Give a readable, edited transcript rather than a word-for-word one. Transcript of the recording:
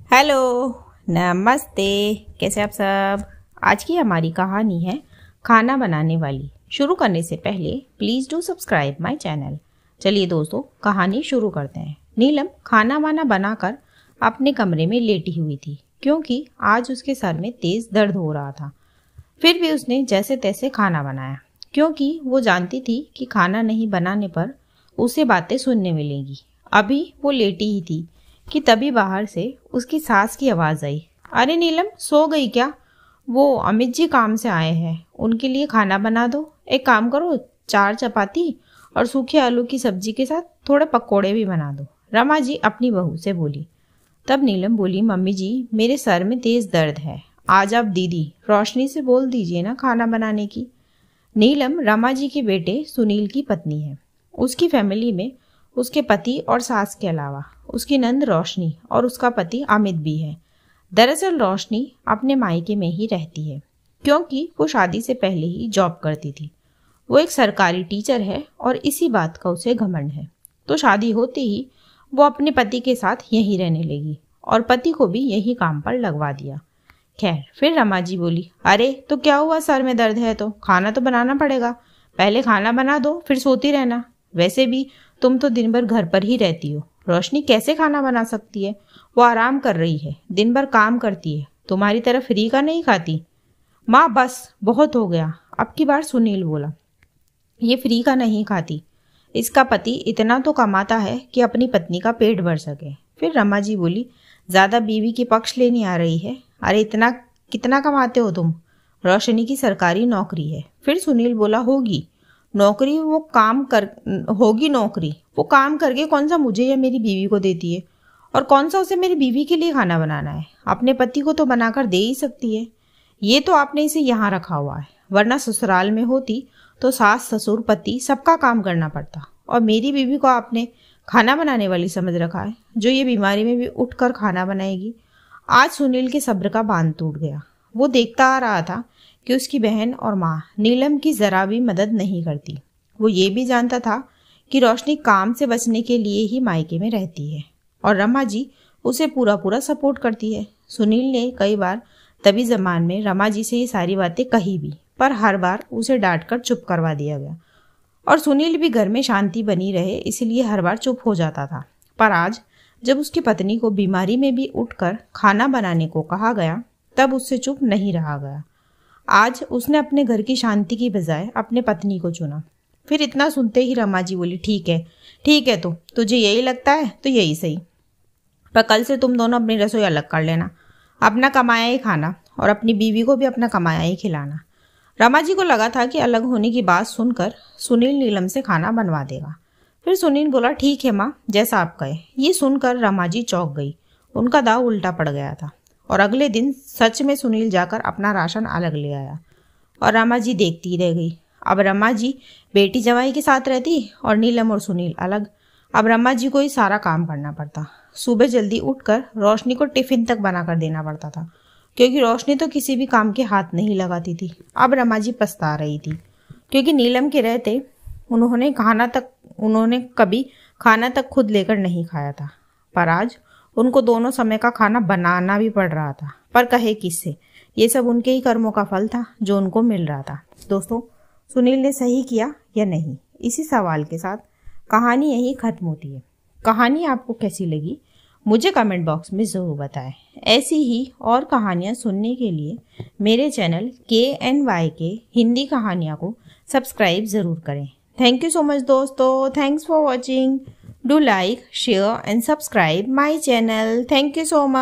Hello, नमस्ते। कैसे आप सब। आज की हमारी कहानी है खाना बनाने वाली। शुरू करने से पहले please do subscribe my channel. चलिए दोस्तों, कहानी शुरू करते हैं। नीलम खाना वाना बनाकर अपने कमरे में लेटी हुई थी, क्योंकि आज उसके सर में तेज़ दर्द हो रहा था। फिर भी उसने जैसे तैसे खाना बनाया, क्योंकि वो जानती थी कि खाना नहीं बनाने पर उसे बातें सुनने मिलेंगी। अभी वो लेटी ही थी कि तभी बाहर से उसकी सास की आवाज़ आई। अरे नीलम, सो गई क्या? वो अमित जी काम से आए हैं, उनके लिए खाना बना दो। एक काम करो, 4 चपाती और सूखे आलू की सब्जी के साथ थोड़े पकोड़े भी बना दो, रमा जी अपनी बहू से बोली। तब नीलम बोली, मम्मी जी मेरे सर में तेज़ दर्द है, आज आप दीदी रोशनी से बोल दीजिए ना खाना बनाने की। नीलम रमा जी के बेटे सुनील की पत्नी है। उसकी फैमिली में उसके पति और सास के अलावा उसकी नंद रोशनी और उसका पति अमित भी है। दरअसल रोशनी अपने मायके में ही रहती है, क्योंकि वो शादी से पहले ही जॉब करती थी। वो एक सरकारी टीचर है और इसी बात का उसे घमंड है। तो शादी होते ही वो अपने पति के साथ यहीं रहने लगी और पति को भी यही काम पर लगवा दिया। खैर, फिर रमा जी बोली, अरे तो क्या हुआ, सर में दर्द है तो खाना तो बनाना पड़ेगा। पहले खाना बना दो, फिर सोती रहना। वैसे भी तुम तो दिन भर घर पर ही रहती हो, रोशनी कैसे खाना बना सकती है? वो आराम कर रही है, दिन भर काम करती है, तुम्हारी तरह फ्री का नहीं खाती। माँ बस बहुत हो गया, अब की बार सुनील बोला। ये फ्री का नहीं खाती, इसका पति इतना तो कमाता है कि अपनी पत्नी का पेट भर सके। फिर रमा जी बोली, ज़्यादा बीवी की पक्ष लेनी आ रही है। अरे इतना कितना कमाते हो तुम? रोशनी की सरकारी नौकरी है। फिर सुनील बोला, होगी नौकरी, वो काम करके कौन सा मुझे या मेरी बीवी को देती है, और कौन सा उसे मेरी बीवी के लिए खाना बनाना है? अपने पति को तो बनाकर दे ही सकती है। ये तो आपने इसे यहाँ रखा हुआ है, वरना ससुराल में होती तो सास ससुर पति सबका काम करना पड़ता, और मेरी बीवी को आपने खाना बनाने वाली समझ रखा है, जो ये बीमारी में भी उठकर खाना बनाएगी। आज सुनील के सब्र का बांध टूट गया। वो देखता आ रहा था कि उसकी बहन और माँ नीलम की ज़रा भी मदद नहीं करती। वो ये भी जानता था कि रोशनी काम से बचने के लिए ही मायके में रहती है और रमा जी उसे पूरा पूरा सपोर्ट करती है। सुनील ने कई बार तभी ज़मान में रमा जी से ये सारी बातें कही भी, पर हर बार उसे डांट कर चुप करवा दिया गया, और सुनील भी घर में शांति बनी रहे इसलिए हर बार चुप हो जाता था। पर आज जब उसकी पत्नी को बीमारी में भी उठकर खाना बनाने को कहा गया, तब उससे चुप नहीं रहा गया। आज उसने अपने घर की शांति की बजाय अपने पत्नी को चुना। फिर इतना सुनते ही रमा जी बोली, ठीक है, तो तुझे यही लगता है तो यही सही, पर कल से तुम दोनों अपनी रसोई अलग कर लेना, अपना कमाया ही खाना और अपनी बीवी को भी अपना कमाया ही खिलाना। रमा जी को लगा था कि अलग होने की बात सुनकर सुनील नीलम से खाना बनवा देगा। फिर सुनील बोला, ठीक है माँ, जैसा आप कहे। ये सुनकर रमा जी चौंक गई, उनका दाव उल्टा पड़ गया था, और अगले दिन सच में सुनील जाकर अपना राशन अलग ले आया और रमा जी देखती रह गई। अब रमा जी बेटी जवाई के साथ रहती और नीलम और सुनील अलग। अब रमा जी को ही सारा काम करना पड़ता। सुबह जल्दी उठकर रोशनी को टिफिन तक बनाकर देना पड़ता था, क्योंकि रोशनी तो किसी भी काम के हाथ नहीं लगाती थी। अब रमा जी पछता रही थी, क्योंकि नीलम के रहते उन्होंने कभी खाना तक खुद लेकर नहीं खाया था, पर आज उनको दोनों समय का खाना बनाना भी पड़ रहा था। पर कहे किससे, ये सब उनके ही कर्मों का फल था जो उनको मिल रहा था। दोस्तों, सुनील ने सही किया या नहीं, इसी सवाल के साथ कहानी यही खत्म होती है। कहानी आपको कैसी लगी मुझे कमेंट बॉक्स में ज़रूर बताएं। ऐसी ही और कहानियाँ सुनने के लिए मेरे चैनल KNYK हिंदी कहानियाँ को सब्सक्राइब ज़रूर करें। थैंक यू सो मच दोस्तों, thanks for watching. Do like, share and subscribe my channel. Thank you so much.